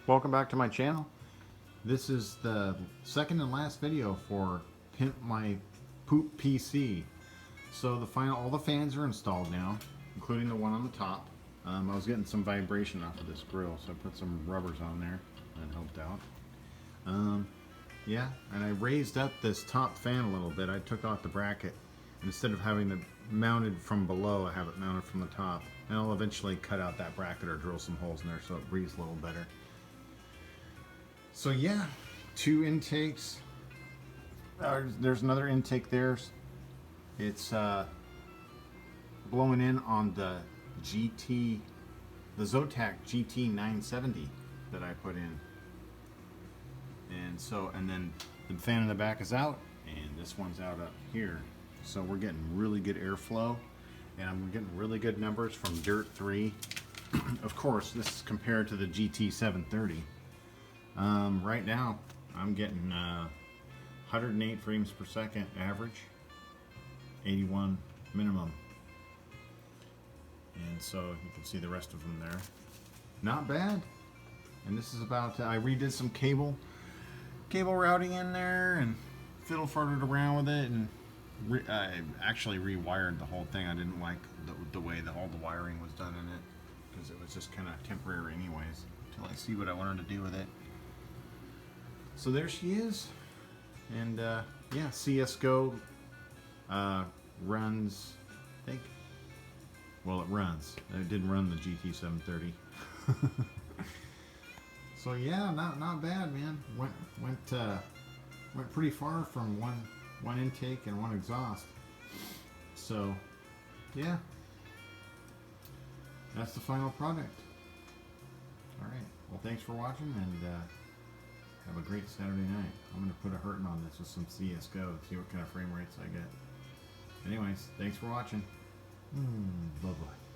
welcome back to my channel. This is the second and last video for Pimp My Poop PC. So all the fans are installed now, including the one on the top. I was getting some vibration off of this grill, so I put some rubbers on there and helped out. Yeah, and I raised up this top fan a little bit. I took out the bracket. Instead of having it mounted from below, I have it mounted from the top. And I'll eventually cut out that bracket or drill some holes in there so it breathes a little better. So yeah, two intakes. There's another intake there. It's blowing in on the Zotac GT 970 that I put in. And then the fan in the back is out, and this one's out up here. So we're getting really good airflow, and I'm getting really good numbers from Dirt 3. Of course, this is compared to the GT 730. Right now, I'm getting 108 frames per second average, 81 minimum. And so you can see the rest of them there. Not bad. And this is about, I redid some cable routing in there and fiddle-farted around with it, and I actually rewired the whole thing. I didn't like the way that all the wiring was done in it, because it was just kind of temporary anyways, until I see what I wanted to do with it. So there she is. And yeah, CSGO runs, I think, well, it runs. It didn't run the GT 730. So yeah, not bad, man. Went pretty far from one intake and one exhaust. So yeah, that's the final product. All right. Well, thanks for watching, and have a great Saturday night. I'm gonna put a hurting on this with some CSGO, see what kind of frame rates I get. Anyways, thanks for watching. Bye bye.